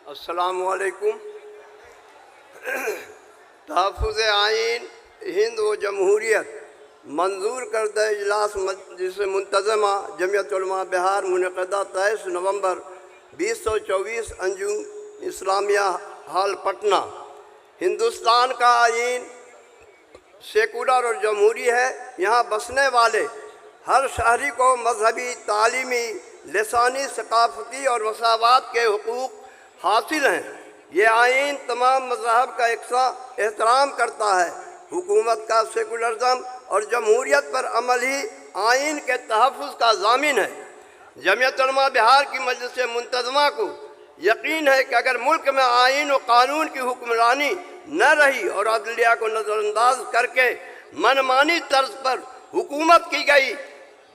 السلام علیکم۔ تحفظ آئین ہند و جمہوریت منظور کردہ اجلاس مجلس منتظمہ جمعیت علماء بہار منعقدہ 23 نومبر 2024 انجم اسلامیہ ہال پٹنہ۔ ہندوستان کا آئین سیکولر اور جمہوری ہے۔ یہاں بسنے والے ہر شہری کو مذہبی، تعلیمی، لسانی، ثقافتی اور مساوات کے حقوق حاصل ہیں۔ یہ آئین تمام مذاہب کا یکساں احترام کرتا ہے۔ حکومت کا سیکولرزم اور جمہوریت پر عمل ہی آئین کے تحفظ کا ضامن ہے۔ جمعیت علماء بہار کی مجلس منتظمہ کو یقین ہے کہ اگر ملک میں آئین و قانون کی حکمرانی نہ رہی اور عدلیہ کو نظر انداز کر کے منمانی طرز پر حکومت کی گئی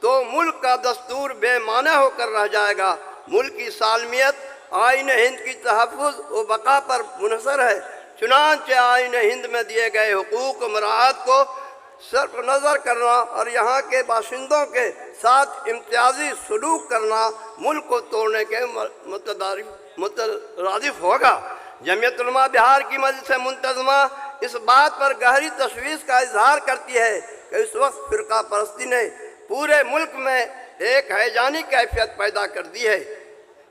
تو ملک کا دستور بے معنی ہو کر رہ جائے گا۔ ملک کی سالمیت آئین ہند کی تحفظ و بقا پر منحصر ہے۔ چنانچہ آئین ہند میں دیے گئے حقوق و مراعات کو صرف نظر کرنا اور یہاں کے باشندوں کے ساتھ امتیازی سلوک کرنا ملک کو توڑنے کے مترادف ہوگا۔ جمعیت علماء بہار کی مجلس منتظمہ اس بات پر گہری تشویش کا اظہار کرتی ہے کہ اس وقت فرقہ پرستی نے پورے ملک میں ایک ہیجانی کیفیت پیدا کر دی ہے،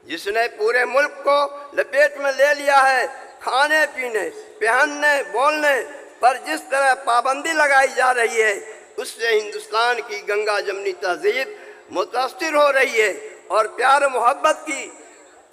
جس نے پورے ملک کو لپیٹ میں لے لیا ہے۔ کھانے پینے، پہننے، بولنے پر جس طرح پابندی لگائی جا رہی ہے، اس سے ہندوستان کی گنگا جمنی تہذیب متاثر ہو رہی ہے اور پیار و محبت کی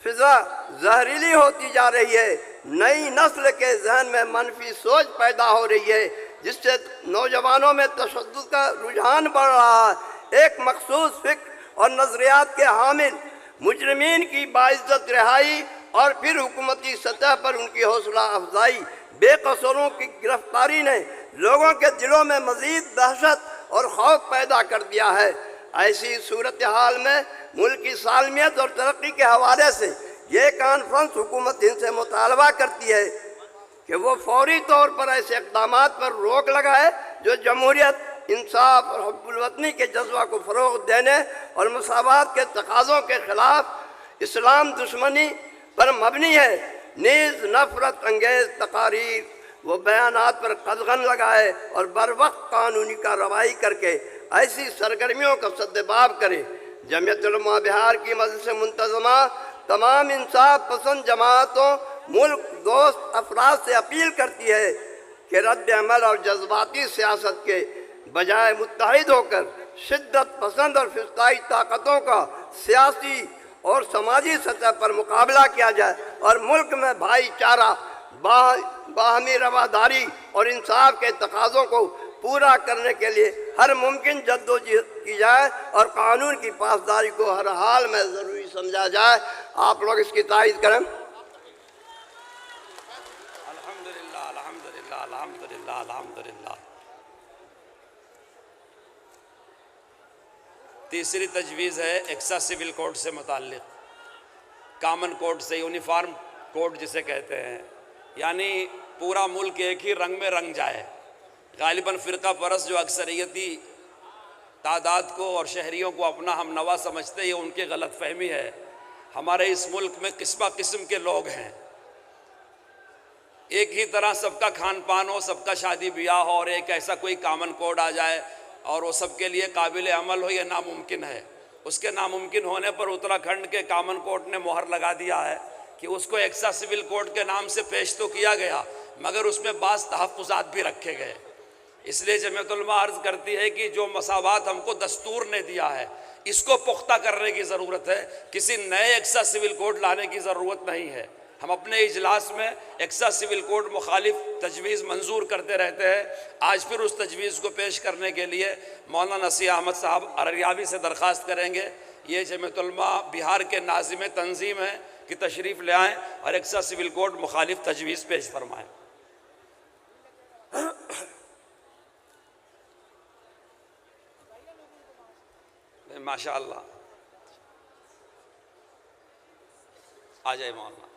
فضا زہریلی ہوتی جا رہی ہے۔ نئی نسل کے ذہن میں منفی سوچ پیدا ہو رہی ہے، جس سے نوجوانوں میں تشدد کا رجحان بڑھ رہا ہے۔ ایک مخصوص فکر اور نظریات کے حامل مجرمین کی باعزت رہائی اور پھر حکومتی سطح پر ان کی حوصلہ افزائی، بے قصوروں کی گرفتاری نے لوگوں کے دلوں میں مزید دہشت اور خوف پیدا کر دیا ہے۔ ایسی صورتحال میں ملک کی سالمیت اور ترقی کے حوالے سے یہ کانفرنس حکومت ہند سے مطالبہ کرتی ہے کہ وہ فوری طور پر ایسے اقدامات پر روک لگائے جو جمہوریت، انصاف اور حب الوطنی کے جذبہ کو فروغ دینے اور مساوات کے تقاضوں کے خلاف اسلام دشمنی پر مبنی ہے۔ نیز نفرت انگیز تقاریر و بیانات پر قدغن لگائے اور بر وقت قانونی کارروائی کر کے ایسی سرگرمیوں کا سدباب کرے۔ جمعیت علماء بہار کی مجلس منتظمہ تمام انصاف پسند جماعتوں، ملک دوست افراد سے اپیل کرتی ہے کہ رد عمل اور جذباتی سیاست کے بجائے متحد ہو کر شدت پسند اور فسطائی طاقتوں کا سیاسی اور سماجی سطح پر مقابلہ کیا جائے اور ملک میں بھائی چارہ، باہمی رواداری اور انصاف کے تقاضوں کو پورا کرنے کے لیے ہر ممکن جدوجہد کی جائے اور قانون کی پاسداری کو ہر حال میں ضروری سمجھا جائے۔ آپ لوگ اس کی تائید کریں۔ الحمدللہ الحمدللہ الحمدللہ الحمدللہ۔ تیسری تجویز ہے ایکسا سول کوڈ سے متعلق، کامن کوڈ سے، یونیفارم کوڈ جسے کہتے ہیں، یعنی پورا ملک ایک ہی رنگ میں رنگ جائے۔ غالباً فرقہ پرست جو اکثریتی تعداد کو اور شہریوں کو اپنا ہم نوا سمجھتے ہیں، یہ ان کی غلط فہمی ہے۔ ہمارے اس ملک میں قسمہ قسم کے لوگ ہیں، ایک ہی طرح سب کا کھان پان ہو، سب کا شادی بیاہ ہو اور ایک ایسا کوئی کامن کوڈ آ جائے اور وہ سب کے لیے قابل عمل ہو، یہ ناممکن ہے۔ اس کے ناممکن ہونے پر اتراکھنڈ کے کامن کوڈ نے مہر لگا دیا ہے کہ اس کو ایکسا سول کوڈ کے نام سے پیش تو کیا گیا مگر اس میں بعض تحفظات بھی رکھے گئے۔ اس لیے جمعیت علماء عرض کرتی ہے کہ جو مساوات ہم کو دستور نے دیا ہے اس کو پختہ کرنے کی ضرورت ہے، کسی نئے ایکسا سول کوڈ لانے کی ضرورت نہیں ہے۔ ہم اپنے اجلاس میں ایکسا سول کوڈ مخالف تجویز منظور کرتے رہتے ہیں۔ آج پھر اس تجویز کو پیش کرنے کے لیے مولانا نصیح احمد صاحب ارریاوی سے درخواست کریں گے، یہ جمعیت علماء بہار کے ناظم تنظیم ہیں کہ تشریف لے آئیں اور ایکسا سول کوڈ مخالف تجویز پیش فرمائیں۔ ماشاء اللہ آ جائے مولانا۔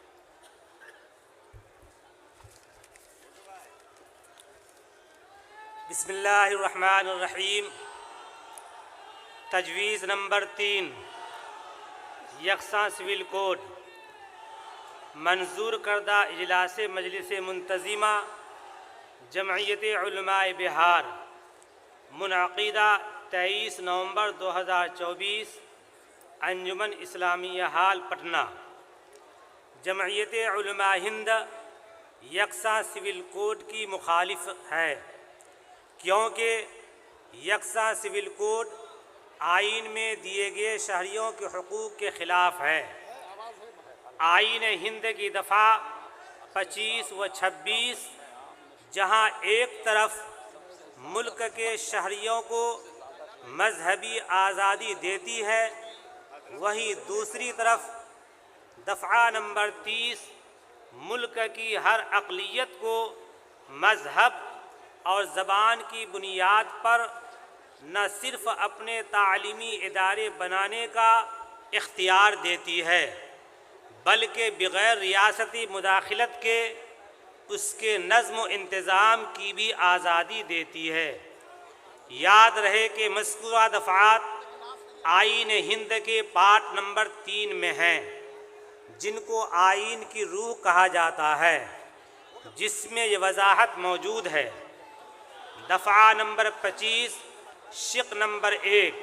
بسم اللہ الرحمن الرحیم۔ تجویز نمبر 3، یکساں سول کوڈ۔ منظور کردہ اجلاس مجلس منتظمہ جمعیت علماء بہار منعقدہ 23 نومبر 2024 انجمن اسلامیہ ہال پٹنہ۔ جمعیت علماء ہند یکساں سول کوڈ کی مخالف ہے، کیونکہ یکساں سول کوڈ آئین میں دیے گئے شہریوں کے حقوق کے خلاف ہے۔ آئین ہند کی دفعہ 25 و 26 جہاں ایک طرف ملک کے شہریوں کو مذہبی آزادی دیتی ہے، وہیں دوسری طرف دفعہ نمبر 30 ملک کی ہر اقلیت کو مذہب اور زبان کی بنیاد پر نہ صرف اپنے تعلیمی ادارے بنانے کا اختیار دیتی ہے، بلکہ بغیر ریاستی مداخلت کے اس کے نظم و انتظام کی بھی آزادی دیتی ہے۔ یاد رہے کہ مذکورہ دفعات آئین ہند کے پارٹ نمبر 3 میں ہیں، جن کو آئین کی روح کہا جاتا ہے، جس میں یہ وضاحت موجود ہے۔ دفعہ نمبر 25 شق نمبر 1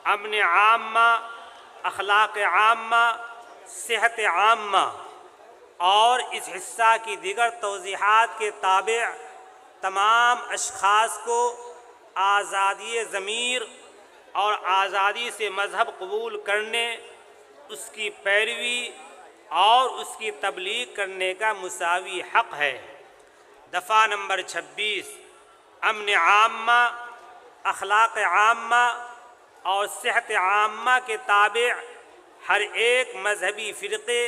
امن عامہ، اخلاق عامہ، صحت عامہ اور اس حصہ کی دیگر توضیحات کے تابع تمام اشخاص کو آزادی ضمیر اور آزادی سے مذہب قبول کرنے، اس کی پیروی اور اس کی تبلیغ کرنے کا مساوی حق ہے۔ دفعہ نمبر 26 امن عامہ، اخلاق عامہ اور صحت عامہ کے تابع ہر ایک مذہبی فرقے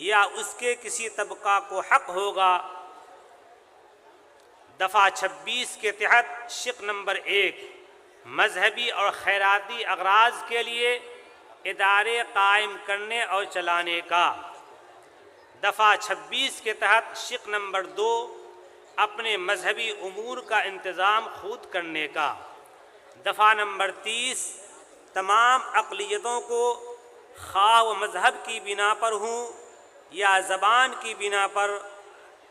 یا اس کے کسی طبقہ کو حق ہوگا۔ دفعہ 26 کے تحت شق نمبر 1 مذہبی اور خیراتی اغراض کے لیے ادارے قائم کرنے اور چلانے کا۔ دفعہ 26 کے تحت شق نمبر 2 اپنے مذہبی امور کا انتظام خود کرنے کا۔ دفعہ نمبر 30 تمام اقلیتوں کو خواہ و مذہب کی بنا پر ہوں یا زبان کی بنا پر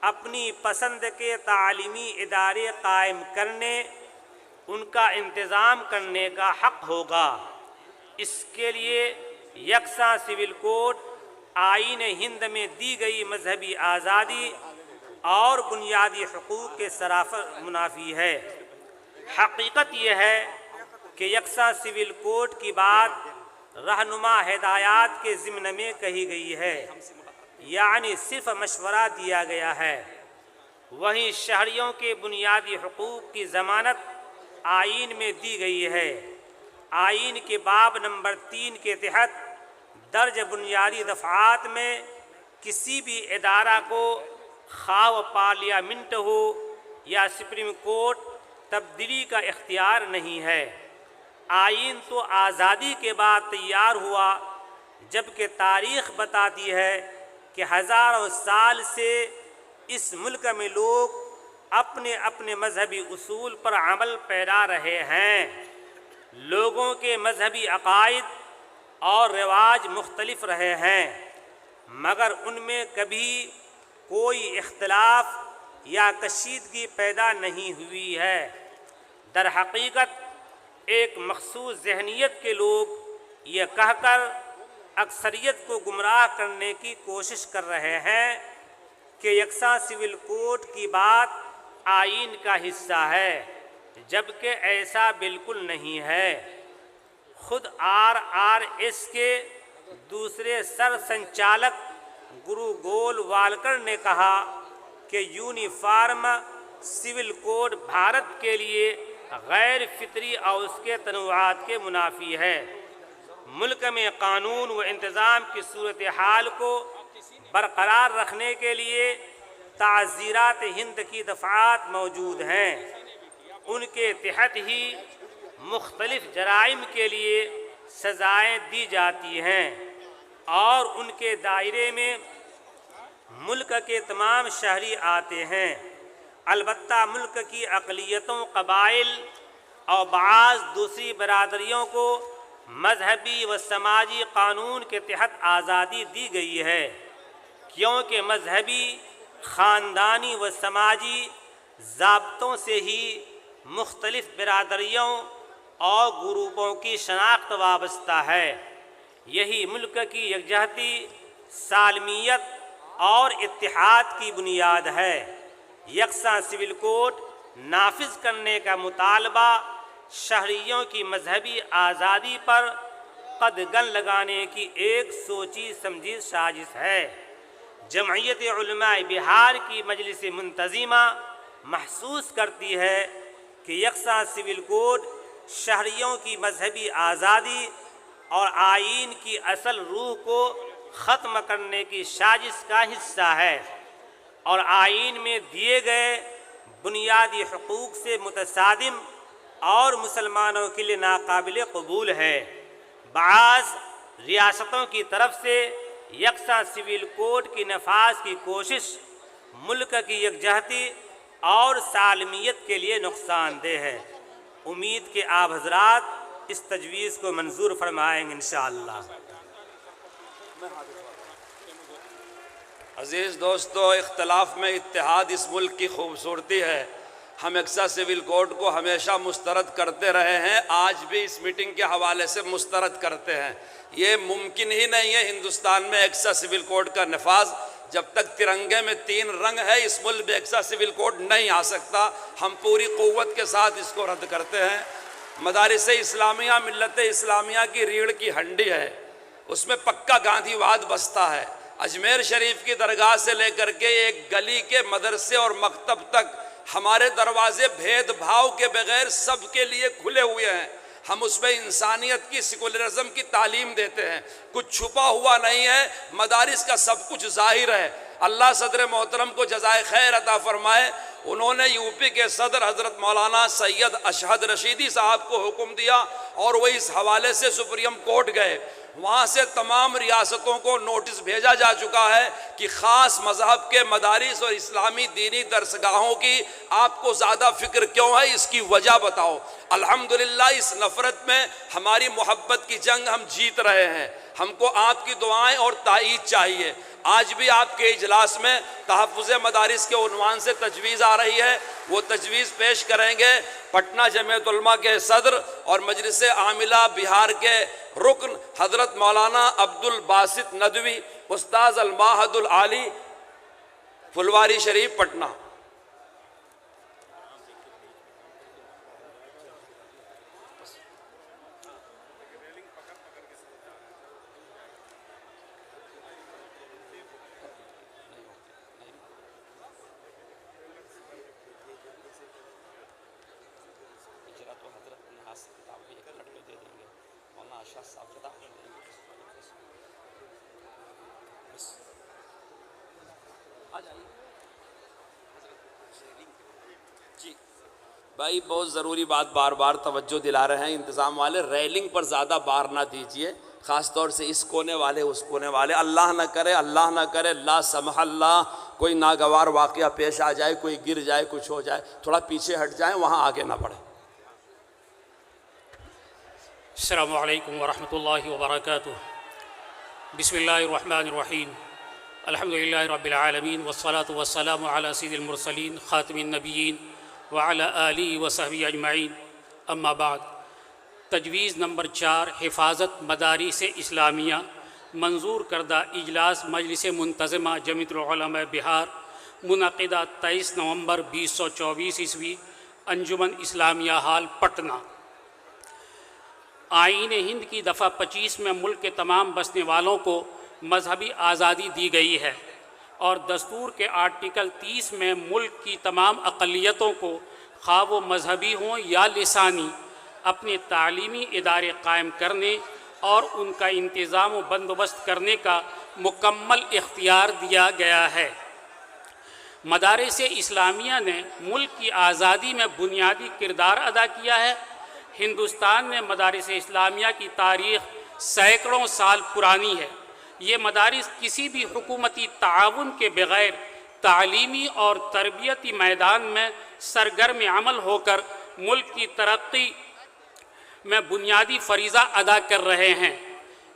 اپنی پسند کے تعلیمی ادارے قائم کرنے، ان کا انتظام کرنے کا حق ہوگا۔ اس کے لیے یکساں سول کوڈ آئین ہند میں دی گئی مذہبی آزادی اور بنیادی حقوق کے سراسر منافی ہے۔ حقیقت یہ ہے کہ یکساں سول کوڈ کی بات رہنما ہدایات کے ضمن میں کہی گئی ہے، یعنی صرف مشورہ دیا گیا ہے۔ وہیں شہریوں کے بنیادی حقوق کی ضمانت آئین میں دی گئی ہے۔ آئین کے باب نمبر 3 کے تحت درج بنیادی دفعات میں کسی بھی ادارہ کو خواہ و پارلیمنٹ ہو یا سپریم کورٹ تبدیلی کا اختیار نہیں ہے۔ آئین تو آزادی کے بعد تیار ہوا، جبکہ تاریخ بتاتی ہے کہ ہزاروں سال سے اس ملک میں لوگ اپنے اپنے مذہبی اصول پر عمل پیرا رہے ہیں۔ لوگوں کے مذہبی عقائد اور رواج مختلف رہے ہیں، مگر ان میں کبھی کوئی اختلاف یا کشیدگی پیدا نہیں ہوئی ہے۔ در حقیقت ایک مخصوص ذہنیت کے لوگ یہ کہہ کر اکثریت کو گمراہ کرنے کی کوشش کر رہے ہیں کہ یکساں سول کوڈ کی بات آئین کا حصہ ہے، جبکہ ایسا بالکل نہیں ہے۔ خود RRS کے دوسرے سر سنچالک گرو گول والکر نے کہا کہ یونیفارم سول کوڈ بھارت کے لیے غیر فطری اور اس کے تنوعات کے منافی ہے۔ ملک میں قانون و انتظام کی صورتحال کو برقرار رکھنے کے لیے تعزیرات ہند کی دفعات موجود ہیں، ان کے تحت ہی مختلف جرائم کے لیے سزائیں دی جاتی ہیں اور ان کے دائرے میں ملک کے تمام شہری آتے ہیں۔ البتہ ملک کی اقلیتوں، قبائل اور بعض دوسری برادریوں کو مذہبی و سماجی قانون کے تحت آزادی دی گئی ہے۔ کیونکہ مذہبی، خاندانی و سماجی ضابطوں سے ہی مختلف برادریوں اور گروپوں کی شناخت وابستہ ہے۔ یہی ملک کی یکجہتی، سالمیت اور اتحاد کی بنیاد ہے۔ یکساں سول کوڈ نافذ کرنے کا مطالبہ شہریوں کی مذہبی آزادی پر قدغن لگانے کی ایک سوچی سمجھی سازش ہے۔ جمعیت علماء بہار کی مجلس منتظمہ محسوس کرتی ہے کہ یکساں سول کوڈ شہریوں کی مذہبی آزادی اور آئین کی اصل روح کو ختم کرنے کی سازش کا حصہ ہے اور آئین میں دیے گئے بنیادی حقوق سے متصادم اور مسلمانوں کے لیے ناقابل قبول ہے۔ بعض ریاستوں کی طرف سے یکساں سول کوڈ کی نفاذ کی کوشش ملک کی یکجہتی اور سالمیت کے لیے نقصان دہ ہے۔ امید کہ آپ حضرات اس تجویز کو منظور فرمائیں گے انشاءاللہ۔ عزیز دوستو، اختلاف میں اتحاد اس ملک کی خوبصورتی ہے۔ ہم یکساں سول کوڈ کو ہمیشہ مسترد کرتے رہے ہیں، آج بھی اس میٹنگ کے حوالے سے مسترد کرتے ہیں۔ یہ ممکن ہی نہیں ہے ہندوستان میں یکساں سول کوڈ کا نفاذ۔ جب تک ترنگے میں 3 رنگ ہے اس ملک میں یکساں سول کوڈ نہیں آ سکتا۔ ہم پوری قوت کے ساتھ اس کو رد کرتے ہیں۔ مدارس اسلامیہ ملت اسلامیہ کی ریڑھ کی ہڈی ہے، اس میں پکا گاندھی واد بستا ہے۔ اجمیر شریف کی درگاہ سے لے کر کے ایک گلی کے مدرسے اور مکتب تک ہمارے دروازے بھید بھاؤ کے بغیر سب کے لیے کھلے ہوئے ہیں۔ ہم اس میں انسانیت کی، سیکولرزم کی تعلیم دیتے ہیں، کچھ چھپا ہوا نہیں ہے، مدارس کا سب کچھ ظاہر ہے۔ اللہ صدر محترم کو جزائے خیر عطا فرمائے، انہوں نے یو پی کے صدر حضرت مولانا سید اشہد رشیدی صاحب کو حکم دیا اور وہ اس حوالے سے سپریم کورٹ گئے۔ وہاں سے تمام ریاستوں کو نوٹس بھیجا جا چکا ہے کہ خاص مذہب کے مدارس اور اسلامی دینی درسگاہوں کی آپ کو زیادہ فکر کیوں ہے، اس کی وجہ بتاؤ۔ الحمدللہ اس نفرت میں ہماری محبت کی جنگ ہم جیت رہے ہیں۔ ہم کو آپ کی دعائیں اور تائید چاہیے۔ آج بھی آپ کے اجلاس میں تحفظ مدارس کے عنوان سے تجویز آ رہی ہے، وہ تجویز پیش کریں گے پٹنہ جمعیت علماء کے صدر اور مجلس عاملہ بہار کے رکن حضرت مولانا عبد الباسط ندوی، استاذ المعہد العالی پھلواری شریف پٹنہ۔ جی بھائی، بہت ضروری بات بار بار توجہ دلا رہے ہیں انتظام والے، ریلنگ پر زیادہ بار نہ دیجئے، خاص طور سے اس کونے والے اس کونے والے۔ اللہ نہ کرے لا سمح اللہ کوئی ناگوار واقعہ پیش آ جائے، کوئی گر جائے، کچھ ہو جائے، تھوڑا پیچھے ہٹ جائیں، وہاں آگے نہ بڑھیں۔ السلام علیکم ورحمۃ اللہ وبرکاتہ۔ بسم اللہ الرحمن الرحیم، الحمدللہ رب العالمین والصلاة والسلام علی سید المرسلین خاتم النبیین وعلی آلہ وصحبہ اجمعین، اما بعد۔ تجویز نمبر 4 حفاظت مدارس اسلامیہ منظور کردہ اجلاس مجلس منتظمہ جمعیت العلماء بہار منعقدہ 23 نومبر 2024 عیسوی، انجمن اسلامیہ ہال پٹنہ۔ آئین ہند کی دفعہ 25 میں ملک کے تمام بسنے والوں کو مذہبی آزادی دی گئی ہے اور دستور کے آرٹیکل 30 میں ملک کی تمام اقلیتوں کو خواہ وہ مذہبی ہوں یا لسانی اپنے تعلیمی ادارے قائم کرنے اور ان کا انتظام و بندوبست کرنے کا مکمل اختیار دیا گیا ہے۔ مدارس اسلامیہ نے ملک کی آزادی میں بنیادی کردار ادا کیا ہے۔ ہندوستان میں مدارس اسلامیہ کی تاریخ سینکڑوں سال پرانی ہے۔ یہ مدارس کسی بھی حکومتی تعاون کے بغیر تعلیمی اور تربیتی میدان میں سرگرم عمل ہو کر ملک کی ترقی میں بنیادی فریضہ ادا کر رہے ہیں۔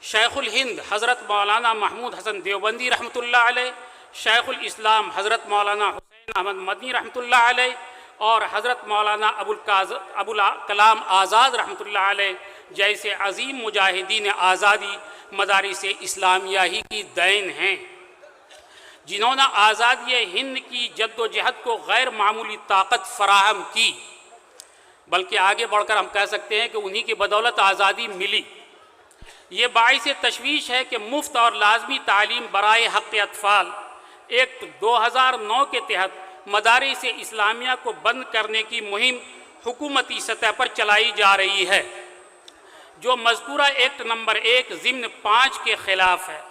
شیخ الہند حضرت مولانا محمود حسن دیوبندی رحمۃ اللہ علیہ، شیخ الاسلام حضرت مولانا حسین احمد مدنی رحمۃ اللہ علیہ، اور حضرت مولانا ابوالکلام آزاد رحمۃ اللہ علیہ جیسے عظیم مجاہدین آزادی مدارس اسلامیہ ہی کی دین ہیں، جنہوں نے آزادی ہند کی جد و جہد کو غیر معمولی طاقت فراہم کی، بلکہ آگے بڑھ کر ہم کہہ سکتے ہیں کہ انہی کی بدولت آزادی ملی۔ یہ باعث تشویش ہے کہ مفت اور لازمی تعلیم برائے حق اطفال ایکٹ 2009 کے تحت مدارس اسلامیہ کو بند کرنے کی مہم حکومتی سطح پر چلائی جا رہی ہے، جو مذکورہ ایکٹ نمبر 1 ضمن 5 کے خلاف ہے۔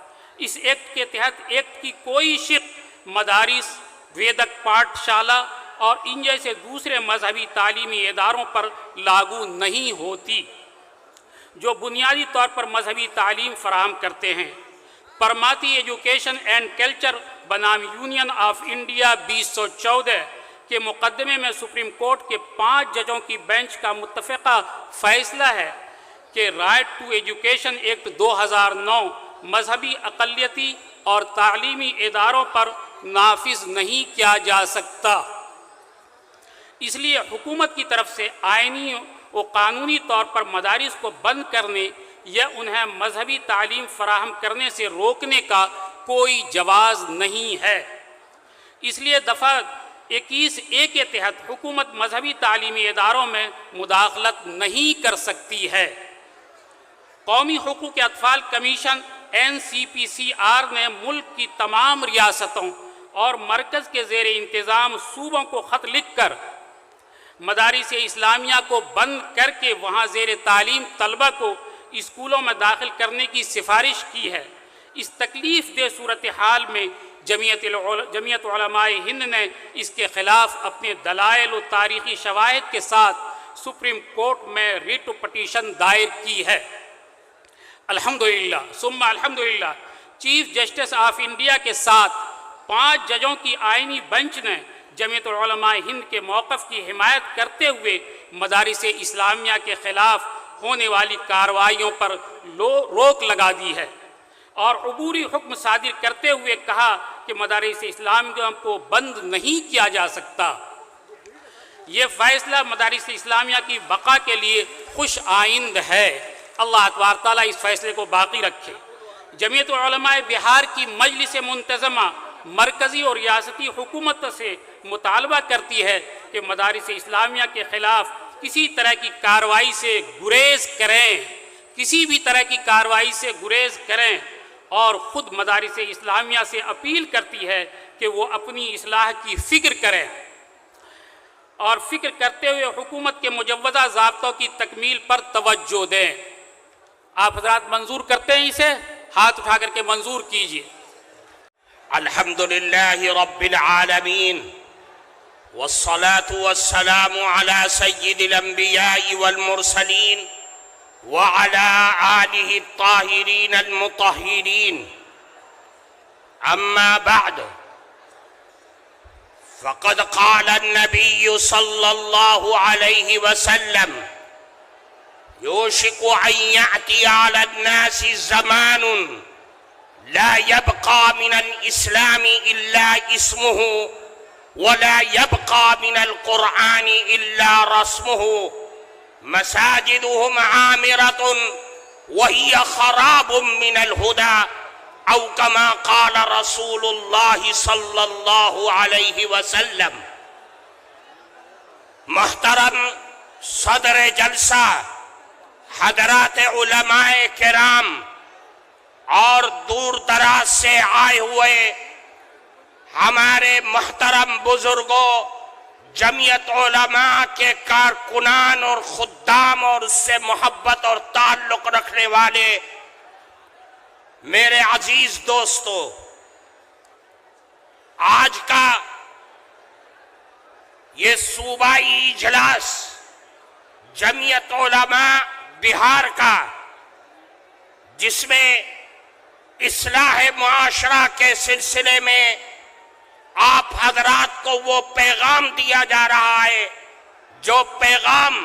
اس ایکٹ کے تحت ایکٹ کی کوئی شق مدارس، ویدک پاٹھ شالہ اور ان جیسے دوسرے مذہبی تعلیمی اداروں پر لاگو نہیں ہوتی جو بنیادی طور پر مذہبی تعلیم فراہم کرتے ہیں۔ پرماتی ایجوکیشن اینڈ کلچر بنام یونین آف انڈیا 2014 کے مقدمے میں سپریم کورٹ کے 5 ججوں کی بینچ کا متفقہ فیصلہ ہے کہ رائٹ ٹو ایجوکیشن ایکٹ 2009 مذہبی اقلیتی اور تعلیمی اداروں پر نافذ نہیں کیا جا سکتا۔ اس لیے حکومت کی طرف سے آئینی و قانونی طور پر مدارس کو بند کرنے یا انہیں مذہبی تعلیم فراہم کرنے سے روکنے کا کوئی جواز نہیں ہے۔ اس لیے دفعہ 21A کے تحت حکومت مذہبی تعلیمی اداروں میں مداخلت نہیں کر سکتی ہے۔ قومی حقوق اطفال کمیشن NCPCR نے ملک کی تمام ریاستوں اور مرکز کے زیر انتظام صوبوں کو خط لکھ کر مدارس اسلامیہ کو بند کر کے وہاں زیر تعلیم طلبہ کو اسکولوں میں داخل کرنے کی سفارش کی ہے۔ اس تکلیف دہ صورتحال میں جمعیت علماء ہند نے اس کے خلاف اپنے دلائل و تاریخی شواہد کے ساتھ سپریم کورٹ میں ریٹ پٹیشن دائر کی ہے۔ الحمدللہ ثم الحمدللہ چیف جسٹس آف انڈیا کے ساتھ 5 ججوں کی آئینی بینچ نے جمعیت علماء ہند کے موقف کی حمایت کرتے ہوئے مدارس اسلامیہ کے خلاف ہونے والی کارروائیوں پر روک لگا دی ہے اور عبوری حکم صادر کرتے ہوئے کہا کہ مدارس اسلامیہ کو بند نہیں کیا جا سکتا۔ یہ فیصلہ مدارس اسلامیہ کی بقا کے لیے خوش آئند ہے۔ اللہ تبارک تعالیٰ اس فیصلے کو باقی رکھے۔ جمعیت علماء بہار کی مجلس منتظمہ مرکزی اور ریاستی حکومت سے مطالبہ کرتی ہے کہ مدارس اسلامیہ کے خلاف کسی طرح کی کارروائی سے گریز کریں، کسی بھی طرح کی کارروائی سے گریز کریں، اور خود مدارس اسلامیہ سے اپیل کرتی ہے کہ وہ اپنی اصلاح کی فکر کریں اور فکر کرتے ہوئے حکومت کے مجوزہ ضابطوں کی تکمیل پر توجہ دیں۔ آپ حضرات منظور کرتے ہیں اسے؟ ہاتھ اٹھا کر کے منظور کیجیے۔ الحمدللہ رب العالمین والصلاة والسلام على سید الانبیاء والمرسلین وعلى آلہ الطاہرین المطہرین اما بعد فقد قال النبی صلی اللہ علیہ وسلم يوشك أن يأتي على الناس زمان لا يبقى من الإسلام إلا اسمه ولا يبقى من القرآن إلا رسمه مساجدهم عامرة وهي خراب من الهدى أو كما قال رسول الله صلى الله عليه وسلم۔ محترم صدر جلسہ، حضرات علماء کرام اور دور دراز سے آئے ہوئے ہمارے محترم بزرگوں، جمعیت علماء کے کارکنان اور خدام اور اس سے محبت اور تعلق رکھنے والے میرے عزیز دوستو، آج کا یہ صوبائی اجلاس جمعیت علماء بہار کا، جس میں اصلاح معاشرہ کے سلسلے میں آپ حضرات کو وہ پیغام دیا جا رہا ہے جو پیغام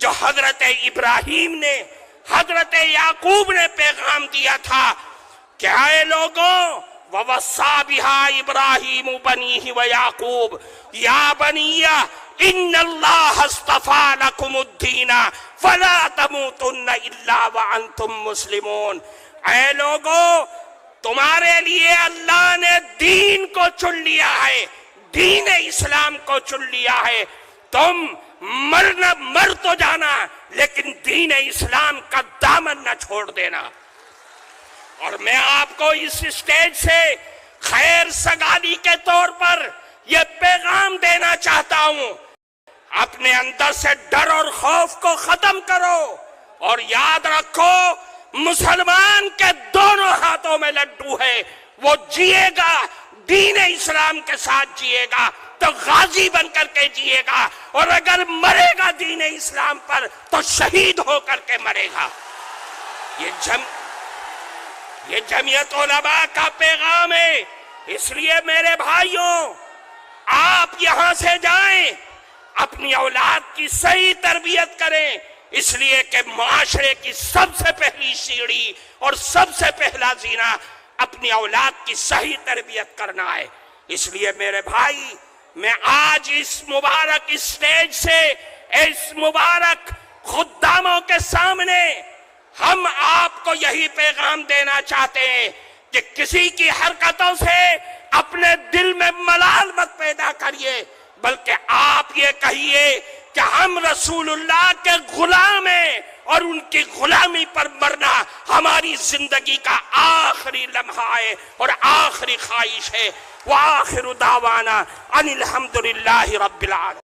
جو حضرت ابراہیم نے حضرت یعقوب نے پیغام دیا تھا کہ اے لوگوں وَوَصَّى بِهَا إِبْرَاهِيمُ بَنِيهِ وَيَعْقُوبُ يَا بَنِيَّ إِنَّ اللَّهَ اصْطَفَىٰ لَكُمُ الدِّينَ فَلَا تَمُوتُنَّ إِلَّا وَأَنْتُمْ مُسْلِمُونَ۔ اے لوگو تمہارے لیے اللہ نے دین کو چن لیا ہے، دین اسلام کو چن لیا ہے، تم مر تو جانا لیکن دین اسلام کا دامن نہ چھوڑ دینا۔ اور میں آپ کو اس اسٹیج سے خیر سگالی کے طور پر یہ پیغام دینا چاہتا ہوں، اپنے اندر سے ڈر اور خوف کو ختم کرو اور یاد رکھو مسلمان کے دونوں ہاتھوں میں لڈو ہے، وہ جیے گا دین اسلام کے ساتھ جیے گا تو غازی بن کر کے جیے گا، اور اگر مرے گا دین اسلام پر تو شہید ہو کر کے مرے گا۔ یہ جمعیت علماء کا پیغام ہے۔ اس لیے میرے بھائیوں آپ یہاں سے جائیں، اپنی اولاد کی صحیح تربیت کریں، اس لیے کہ معاشرے کی سب سے پہلی سیڑھی اور سب سے پہلا زینہ اپنی اولاد کی صحیح تربیت کرنا ہے۔ اس لیے میرے بھائی میں آج اس مبارک اسٹیج سے اس مبارک خداموں کے سامنے ہم آپ کو یہی پیغام دینا چاہتے ہیں کہ کسی کی حرکتوں سے اپنے دل میں ملال مت پیدا کریے، بلکہ آپ یہ کہیے کہ ہم رسول اللہ کے غلام ہیں اور ان کی غلامی پر مرنا ہماری زندگی کا آخری لمحہ ہے اور آخری خواہش ہے۔ وآخر دعوانا ان الحمدللہ رب العالمین۔